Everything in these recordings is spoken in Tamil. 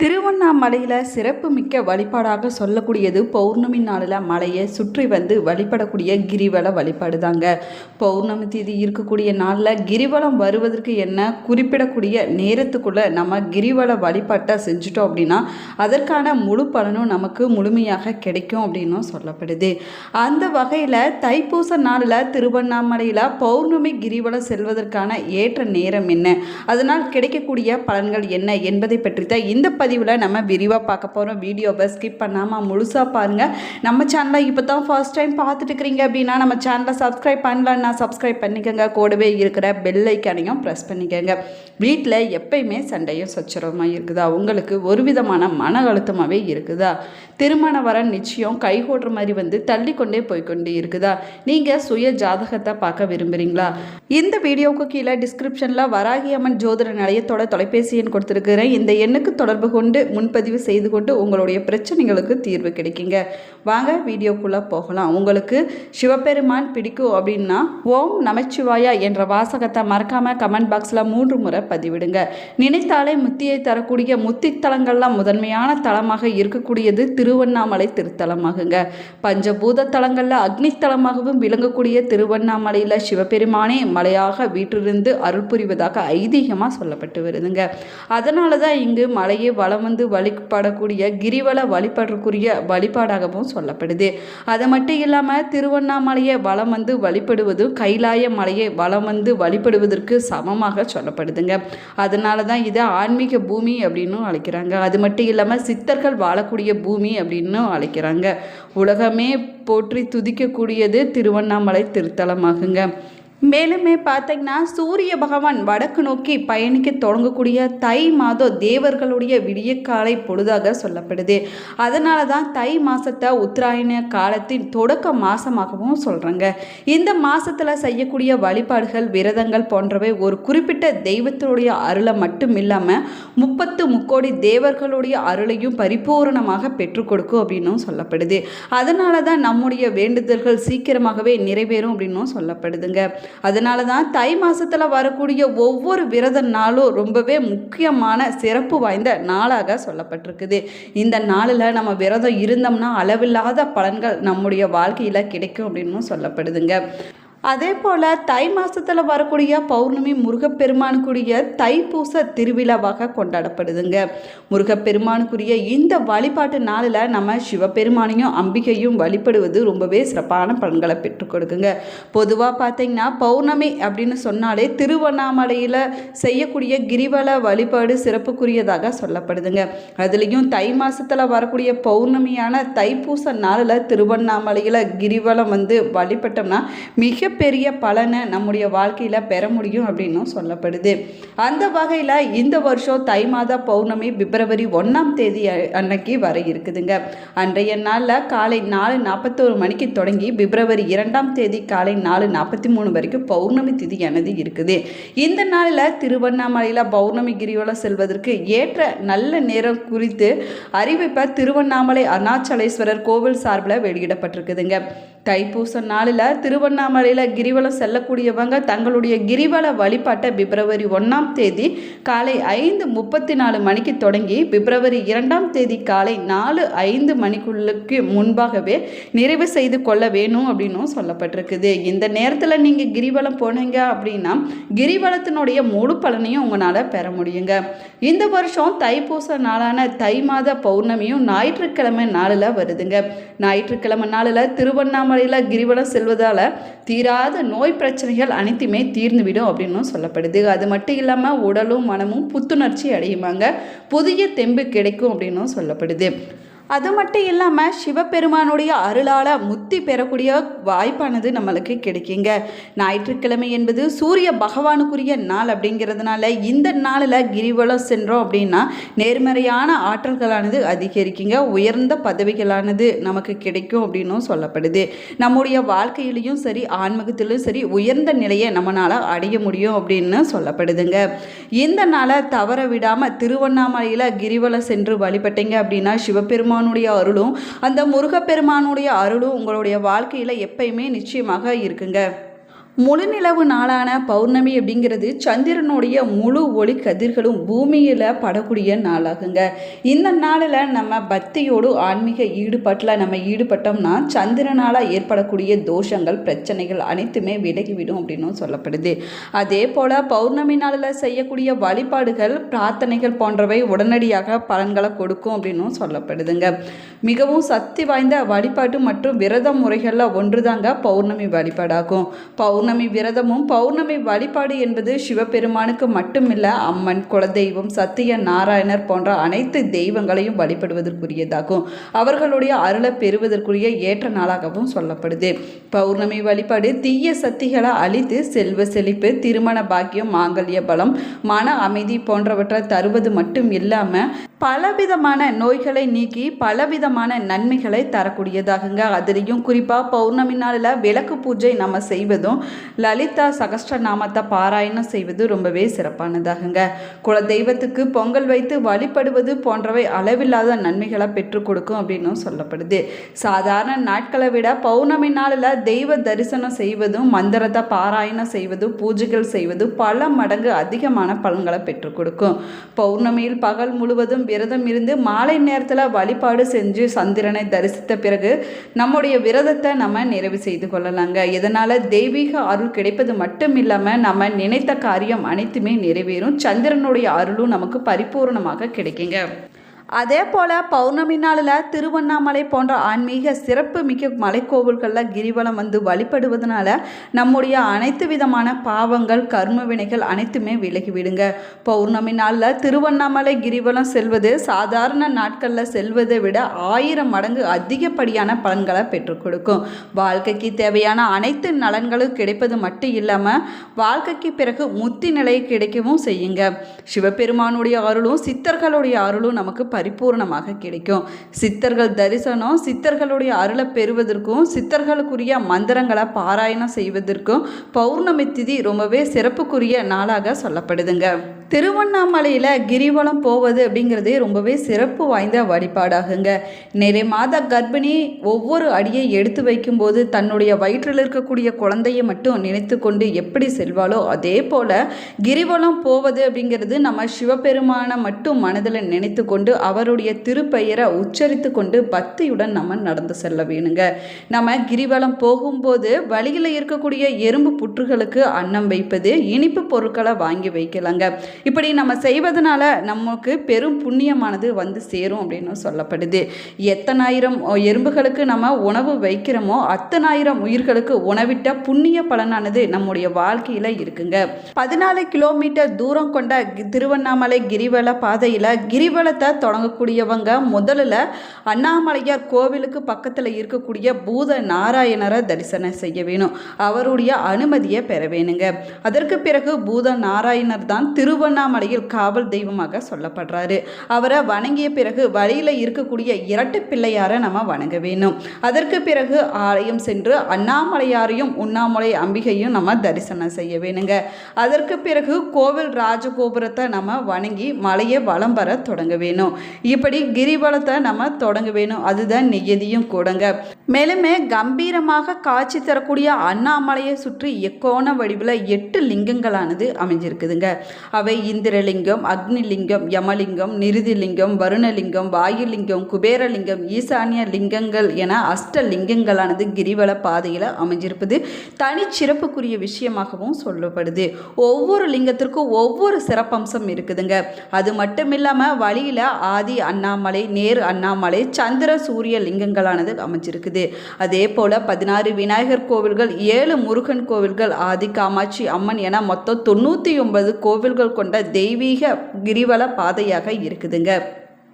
திருவண்ணாமலையில் சிறப்புமிக்க வழிபாடாக சொல்லக்கூடியது பௌர்ணமி நாளில் மலையை சுற்றி வந்து வழிபடக்கூடிய கிரிவல வழிபாடு தாங்க. பௌர்ணமி தேதி இருக்கக்கூடிய நாளில் கிரிவலம் வருவதற்கு என்ன குறிப்பிடக்கூடிய நேரத்துக்குள்ளே நம்ம கிரிவல வழிபாட்டை செஞ்சுட்டோம் அப்படின்னா அதற்கான முழு பலனும் நமக்கு முழுமையாக கிடைக்கும் அப்படின்னும் சொல்லப்படுது. அந்த வகையில் தைப்பூச நாளில் திருவண்ணாமலையில் பௌர்ணமி கிரிவலம் செல்வதற்கான ஏற்ற நேரம் என்ன, அதனால் கிடைக்கக்கூடிய பலன்கள் என்ன என்பதை பற்றி தான் இந்த பதிவில் நம்ம விரிவாக பார்க்க போகிறோம். வீடியோவை ஸ்கிப் பண்ணாமல் முழுசாக பாருங்கள். நம்ம சேனலை இப்போ தான் ஃபர்ஸ்ட் டைம் பார்த்துட்டு இருக்கிறீங்க அப்படின்னா நம்ம சேனலை சப்ஸ்கிரைப் பண்ணலன்னா சப்ஸ்கிரைப் பண்ணிக்கோங்க. கூடவே இருக்கிற பெல் ஐக்கானையும் ப்ரெஸ் பண்ணிக்கோங்க. வீட்டில் எப்பயுமே சண்டையும் சச்சரவுமாக இருக்குதா? உங்களுக்கு ஒரு விதமான மன அழுத்தமாகவே இருக்குதா? திருமண வரன் நிச்சயம் கைகூடுற மாதிரி வந்து தள்ளி கொண்டே போய்கொண்டே இருக்குதா? நீங்கள் சுய ஜாதகத்தை பார்க்க விரும்புகிறீங்களா? இந்த வீடியோவுக்கு கீழே டிஸ்கிரிப்ஷனில் வராகி அம்மன் ஜோதிட நிலையத்தோட தொலைபேசி எண் கொடுத்துருக்கிறேன். இந்த எண்ணுக்கு தொடர்பு கொண்டு முன்பதிவு செய்து கொண்டு உங்களுடைய பிரச்சனைகளுக்கு தீர்வு கிடைக்குங்க. வாங்க வீடியோக்குள்ளே போகலாம். உங்களுக்கு சிவபெருமான் பிடிக்கும் அப்படின்னா ஓம் நமச்சிவாயா என்ற வாசகத்தை மறக்காமல் கமெண்ட் பாக்ஸில் 3 முறை பதிவிடுங்க. நினைத்தாலே முத்தியை தரக்கூடிய முத்தித்தலங்கள்லாம் முதன்மையான தலமாக இருக்கக்கூடியது திருவண்ணாமலை திருத்தலமாகுங்க. பஞ்சபூத தலங்களில் அக்னித்தலமாகவும் விளங்கக்கூடிய திருவண்ணாமலையில் சிவபெருமானே மலையாக வீற்றிருந்து அருள் புரிவதாக ஐதீகமாக சொல்லப்பட்டு வருதுங்க. அதனால தான் இங்கு மலையை வலம் வந்து வழிபடக்கூடிய கிரிவல வழிபடக்கூடிய வழிபாடாகவும் சொல்லப்படுது. அது மட்டும் இல்லாமல் திருவண்ணாமலையை வலம் வந்து வழிபடுவது கைலாய மலையை வலம் வந்து வழிபடுவதற்கு சமமாக சொல்லப்படுதுங்க. அதனால தான் இதை ஆன்மீக பூமி அப்படின்னு அழைக்கிறாங்க. அது மட்டும் இல்லாமல் சித்தர்கள் வாழக்கூடிய பூமி அப்படின்னு அழைக்கிறாங்க. உலகமே போற்றி துதிக்கக்கூடியது திருவண்ணாமலை திருத்தலமாகுங்க. மேலுமே பார்த்தீங்கன்னா சூரிய பகவான் வடக்கு நோக்கி பயணிக்க தொடங்கக்கூடிய தை மாதம் தேவர்களுடைய விடியற்காலை பொழுதாக சொல்லப்படுது. அதனால தான் தை மாதத்தை உத்தராயண காலத்தின் தொடக்க மாதமாகவும் சொல்கிறாங்க. இந்த மாதத்தில் செய்யக்கூடிய வழிபாடுகள் விரதங்கள் போன்றவை ஒரு குறிப்பிட்ட தெய்வத்தினுடைய அருளை மட்டும் இல்லாமல் 30 முக்கோடி தேவர்களுடைய அருளையும் பரிபூரணமாக பெற்றுக் கொடுக்கும் அப்படின்னும் சொல்லப்படுது. அதனால தான் நம்முடைய வேண்டுதல்கள் சீக்கிரமாகவே நிறைவேறும் அப்படின்னும் சொல்லப்படுதுங்க. அதனால தான் தை மாதத்தில் வரக்கூடிய ஒவ்வொரு விரத நாளும் ரொம்பவே முக்கியமான சிறப்பு வாய்ந்த நாளாக சொல்லப்பட்டிருக்குது. இந்த நாளில் நம்ம விரதம் இருந்தோம்னா அளவில்லாத பலன்கள் நம்முடைய வாழ்க்கையில் கிடைக்கும் அப்படின்னு சொல்லப்படுதுங்க. அதே போல் தை மாதத்தில் வரக்கூடிய பௌர்ணமி முருகப்பெருமானுக்குரிய தைப்பூச திருவிழாவாக கொண்டாடப்படுதுங்க. முருகப்பெருமானுக்குரிய இந்த வழிபாட்டு நாளில் நம்ம சிவபெருமானையும் அம்பிகையும் வழிபடுவது ரொம்பவே சிறப்பான பலன்களை பெற்றுக் கொடுக்குங்க. பொதுவாக பார்த்தீங்கன்னா பௌர்ணமி அப்படின்னு சொன்னாலே திருவண்ணாமலையில் செய்யக்கூடிய கிரிவல வழிபாடு சிறப்புக்குரியதாக சொல்லப்படுதுங்க. அதுலேயும் தை மாதத்தில் வரக்கூடிய பௌர்ணமியான தைப்பூச நாளில் திருவண்ணாமலையில் கிரிவலம் வந்து வழிபட்டோம்னா மிக பெரிய பலனை நம்முடைய வாழ்க்கையில் பெற முடியும் அப்படின்னும் சொல்லப்படுது. அந்த வகையில் இந்த வருஷம் தை மாத பௌர்ணமி பிப்ரவரி 1ஆம் தேதி அன்னைக்கு வர இருக்குதுங்க. அன்றைய நாளில் காலை 4:41 மணிக்கு தொடங்கி பிப்ரவரி 2ஆம் தேதி காலை 4:43 வரைக்கும் பௌர்ணமி திதியானது இருக்குது. இந்த நாளில் திருவண்ணாமலையில் பௌர்ணமி கிரிவலம் செல்வதற்கு ஏற்ற நல்ல நேரம் குறித்து அறிவிப்பை திருவண்ணாமலை அருணாச்சலேஸ்வரர் கோவில் சார்பில் வெளியிடப்பட்டிருக்குதுங்க. தைப்பூச நாளில் திருவண்ணாமலையில் கிரிவலம் செல்லக்கூடியவங்க தங்களுடைய கிரிவல வழிபாட்டை பிப்ரவரி 1ஆம் தேதி காலை 5:34 மணிக்கு தொடங்கி பிப்ரவரி 2ஆம் தேதி காலை 4:05 மணிக்குள்ளுக்கு முன்பாகவே நிறைவு செய்து கொள்ள வேணும் அப்படின்னும் சொல்லப்பட்டிருக்குது. இந்த நேரத்தில் நீங்கள் கிரிவலம் போனீங்க அப்படின்னா கிரிவலத்தினுடைய முழு பலனையும் உங்களால் பெற முடியுங்க. இந்த வருஷம் தைப்பூச நாளான தை மாத பௌர்ணமியும் ஞாயிற்றுக்கிழமை நாளில் வருதுங்க. ஞாயிற்றுக்கிழமை நாளில் திருவண்ணாமலையில் கிரிவலம் செல்வதால் தீராத நோய் பிரச்சனைகள் அனைத்துமே தீர்ந்துவிடும் அப்படின்னு சொல்லப்படுது. அது மட்டும் இல்லாமல் உடலும் மனமும் புத்துணர்ச்சி அடையுமாங்க. புதிய தெம்பு கிடைக்கும் அப்படின்னு சொல்லப்படுது. அது மட்டும் இல்லாமல் சிவபெருமானுடைய அருளால் முத்தி பெறக்கூடிய வாய்ப்பானது நம்மளுக்கு கிடைக்குங்க. ஞாயிற்றுக்கிழமை என்பது சூரிய பகவானுக்குரிய நாள் அப்படிங்கிறதுனால இந்த நாளில் கிரிவலம் சென்றோம் அப்படின்னா நேர்மறையான ஆற்றல்களானது அதிகரிக்குங்க. உயர்ந்த பதவிகளானது நமக்கு கிடைக்கும் அப்படின்னும் சொல்லப்படுது. நம்முடைய வாழ்க்கையிலையும் சரி ஆன்மீகத்திலும் சரி உயர்ந்த நிலையை நம்மளால் அடைய முடியும் அப்படின்னு சொல்லப்படுதுங்க. இந்த நாளை தவற விடாமல் திருவண்ணாமலையில் கிரிவலம் சென்று வழிபட்டீங்க அப்படின்னா சிவபெருமான் அருளும் அந்த முருகப்பெருமானுடைய அருளும் உங்களுடைய வாழ்க்கையில் எப்பயுமே நிச்சயமாக இருக்குங்க. முழுநிலவு நாளான பௌர்ணமி அப்படிங்கிறது சந்திரனுடைய முழு ஒளி கதிர்களும் பூமியில் படக்கூடிய நாளாகுங்க. இந்த நாளில் நம்ம பக்தியோடு ஆன்மீக ஈடுபாட்டில் நம்ம ஈடுபட்டோம்னா சந்திரனால் ஏற்படக்கூடிய தோஷங்கள் பிரச்சனைகள் அனைத்துமே விலகிவிடும் அப்படின்னும் சொல்லப்படுது. அதே போல் பௌர்ணமி நாளில் செய்யக்கூடிய வழிபாடுகள் பிரார்த்தனைகள் போன்றவை உடனடியாக பலன்களை கொடுக்கும் அப்படின்னும் சொல்லப்படுதுங்க. மிகவும் சக்தி வாய்ந்த வழிபாட்டு மற்றும் விரத முறைகளில் ஒன்றுதாங்க பௌர்ணமி வழிபாடாகும். பௌர்ணமி விரதமும் பௌர்ணமி வழிபாடு என்பது சிவபெருமானுக்கு மட்டுமில்லை, அம்மன், குலதெய்வம், சத்திய நாராயணர் போன்ற அனைத்து தெய்வங்களையும் வழிபடுவதற்குரியதாகும். அவர்களுடைய அருளை பெறுவதற்குரிய ஏற்ற நாளாகவும் சொல்லப்படுது. பௌர்ணமி வழிபாடு தீய சக்திகளை அழித்து செல்வ செழிப்பு, திருமண பாக்கியம், மாங்கல்ய பலம், மன அமைதி போன்றவற்றை தருவது மட்டும் இல்லாமல் பலவிதமான நோய்களை நீக்கி பலவிதமான நன்மைகளை தரக்கூடியதாகுங்க. அதுலேயும் குறிப்பாக பௌர்ணமி நாளில் விளக்கு பூஜை நம்ம செய்வதும் லலிதா சகஸ்ரநாமத்தை பாராயணம் செய்வது ரொம்பவே சிறப்பானதாகுங்க. குலதெய்வத்துக்கு பொங்கல் வைத்து வழிபடுவது போன்றவை அளவில்லாத நன்மைகளை பெற்றுக் கொடுக்கும் அப்படின்னு சொல்லப்படுது. சாதாரண நாட்களை விட பௌர்ணமி நாளில் தெய்வ தரிசனம் செய்வதும் மந்திரத்தை பாராயணம் செய்வதும் பூஜைகள் செய்வதும் பல மடங்கு அதிகமான பலன்களை பெற்றுக் கொடுக்கும். பௌர்ணமியில் பகல் முழுவதும் விரதம் இருந்து மாலை நேரத்தில் வழிபாடு செஞ்சு சந்திரனை தரிசித்த பிறகு நம்முடைய விரதத்தை நம்ம நிறைவு செய்து கொள்ளலாங்க. இதனால் தெய்வீக அருள் கிடைப்பது மட்டும் இல்லாமல் நம்ம நினைத்த காரியம் அனைத்துமே நிறைவேறும். சந்திரனுடைய அருளும் நமக்கு பரிபூர்ணமாக கிடைக்குங்க. அதே போல் பௌர்ணமி நாளில் திருவண்ணாமலை போன்ற ஆன்மீக சிறப்பு மிக்க மலைக்கோவில்களில் கிரிவலம் வந்து வழிபடுவதனால நம்முடைய அனைத்து விதமான பாவங்கள் கர்ம வினைகள் அனைத்துமே விலகிவிடுங்க. பௌர்ணமி நாளில் திருவண்ணாமலை கிரிவலம் செல்வது சாதாரண நாட்களில் செல்வதை விட 1000 மடங்கு அதிகப்படியான பலன்களை பெற்றுக் கொடுக்கும். வாழ்க்கைக்கு தேவையான அனைத்து நலன்களும் கிடைப்பது மட்டும் இல்லாமல் வாழ்க்கைக்கு பிறகு முத்தி நிலை கிடைக்கவும் செய்யுங்க. சிவபெருமானுடைய அருளும் சித்தர்களுடைய அருளும் நமக்கு பரிபூர்ணமாக கிடைக்கும். சித்தர்கள் தரிசனம் சித்தர்களுடைய அருளை பெறுவதற்கும் சித்தர்களுக்குரிய மந்திரங்களை பாராயணம் செய்வதற்கும் பௌர்ணமி திதி ரொம்பவே சிறப்புக்குரிய நாளாக சொல்லப்படுதுங்க. திருவண்ணாமலையில் கிரிவலம் போவது அப்படிங்கிறது ரொம்பவே சிறப்பு வாய்ந்த வழிபாடாகுங்க. நிறைய மாத கர்ப்பிணி ஒவ்வொரு அடியை எடுத்து வைக்கும்போது தன்னுடைய வயிற்றில் இருக்கக்கூடிய குழந்தையை மட்டும் நினைத்து கொண்டு எப்படி செல்வாளோ அதே போல் கிரிவலம் போவது அப்படிங்கிறது நம்ம சிவபெருமானை மட்டும் மனதில் நினைத்து கொண்டு அவருடைய திருப்பெயரை உச்சரித்து கொண்டு பக்தியுடன் நம்ம நடந்து செல்ல வேணுங்க. நம்ம கிரிவலம் போகும்போது வழியில் இருக்கக்கூடிய எறும்பு புற்றுகளுக்கு அன்னம் வைப்பது, இனிப்பு பொருட்களை வாங்கி வைக்கலாங்க. இப்படி நம்ம செய்வதனால நமக்கு பெரும் புண்ணியமானது வந்து சேரும் அப்படின்னு சொல்லப்படுது. எத்தனாயிரம் எறும்புகளுக்கு நம்ம உணவு வைக்கிறோமோ அத்தனாயிரம் உயிர்களுக்கு உணவிட்ட புண்ணிய பலனானது நம்முடைய வாழ்க்கையில் இருக்குங்க. 14 கிலோமீட்டர் தூரம் கொண்ட திருவண்ணாமலை கிரிவல பாதையில் கிரிவலத்தை தொடங்கக்கூடியவங்க முதல்ல அண்ணாமலையார் கோவிலுக்கு பக்கத்தில் இருக்கக்கூடிய பூத நாராயணரை தரிசனம் செய்ய வேணும். அவருடைய அனுமதியை பெற வேணுங்க. அதற்கு பிறகு பூத நாராயணர் தான் திருவண்ணாமலையில் காவல் தெய்வமாக சொல்லப்படுறாரு. அவரை வணங்கிய பிறகு வழியில் இருக்கக்கூடிய இரட்டை பிள்ளையாரை நம்ம வணங்க வேணும். அதற்கு பிறகு ஆலயம் சென்று அண்ணாமலையாரையும் உண்ணாமலை அம்பிகையும் நம்ம தரிசனம் செய்ய வேணுங்க. அதற்கு பிறகு கோவில் ராஜகோபுரத்தை நம்ம வணங்கி மலையை வலம் வர தொடங்க வேணும். இப்படி கிரிவலத்தை நம்ம தொடங்க வேணும். அதுதான் நியதியும் கூடங்க. மேலுமே கம்பீரமாக காட்சி தரக்கூடிய அண்ணாமலையை சுற்றி எக்கோண வடிவில் 8 லிங்கங்களானது அமைஞ்சிருக்குதுங்க. அவை இந்திரலிங்கம், அக்னிலிங்கம், யமலிங்கம், நிருதிலிங்கம், வருணலிங்கம், வாயுலிங்கம், குபேரலிங்கம், ஈசானிய லிங்கங்கள் என அஷ்ட லிங்கங்களானது கிரிவல பாதையில் அமைஞ்சிருப்பது தனிச்சிறப்புக்குரிய விஷயமாகவும் சொல்லப்படுது. ஒவ்வொரு லிங்கத்திற்கும் ஒவ்வொரு சிறப்பம்சம் இருக்குதுங்க. அது மட்டும் இல்லாமல் வழியில் ஆதி அண்ணாமலை, நேர் அண்ணாமலை, சந்திர சூரிய லிங்கங்களானது அமைஞ்சிருக்குது. அதே போல் 16 விநாயகர் கோவில்கள், 7 முருகன் கோவில்கள், ஆதி காமாட்சி அம்மன் என மொத்தம் 99 கோவில்கள் கொண்ட தெய்வீக கிரிவல பாதையாக இருக்குதுங்க.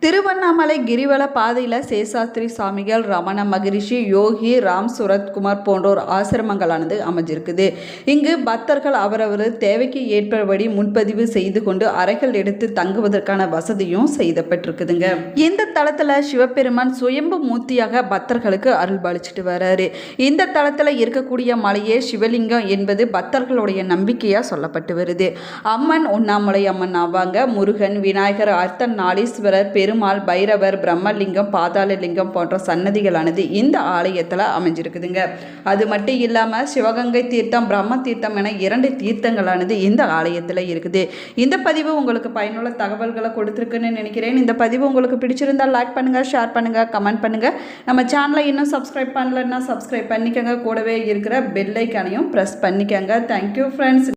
திருவண்ணாமலை கிரிவல பாதையில் சேஷாத்ரி சுவாமிகள், ரமண மகரிஷி, யோகி ராம் சுரத்குமார் போன்றோர் ஆசிரமங்களானது அமைஞ்சிருக்குது. இங்கு பக்தர்கள் அவரவர் தேவைக்கு ஏற்றபடி முன்பதிவு செய்து கொண்டு அறைகள் எடுத்து தங்குவதற்கான வசதியும் செய்யப்பட்டிருக்குதுங்க. இந்த தளத்தில் சிவபெருமான் சுயம்பு மூர்த்தியாக பக்தர்களுக்கு அருள் பாலிச்சுட்டு வர்றாரு. இந்த தளத்தில் இருக்கக்கூடிய மலையே சிவலிங்கம் என்பது பக்தர்களுடைய நம்பிக்கையாக சொல்லப்பட்டு வருது. அம்மன் உண்ணாமலை அம்மன் ஆவாங்க. முருகன், விநாயகர், அர்த்தநாரீஸ்வரர், பெருமாள், பைரவர், பிரம்மலிங்கம், பாதாளலிங்கம் போன்ற சன்னதிகளானது இந்த ஆலயத்தில் அமைஞ்சிருக்குதுங்க. அது மட்டும் இல்லாமல் சிவகங்கை தீர்த்தம், பிரம்ம தீர்த்தம் என 2 தீர்த்தங்களானது இந்த ஆலயத்தில் இருக்குது. இந்த பதிவு உங்களுக்கு பயனுள்ள தகவல்களை கொடுத்துருக்குன்னு நினைக்கிறேன். இந்த பதிவு உங்களுக்கு பிடிச்சிருந்தால் லைக் பண்ணுங்கள், ஷேர் பண்ணுங்கள், கமெண்ட் பண்ணுங்கள். நம்ம சேனலை இன்னும் சப்ஸ்கிரைப் பண்ணலன்னா சப்ஸ்கிரைப் பண்ணிக்கோங்க. கூடவே இருக்கிற பெல் ஐக்கானையும் ப்ரெஸ் பண்ணிக்கோங்க. Thank you friends.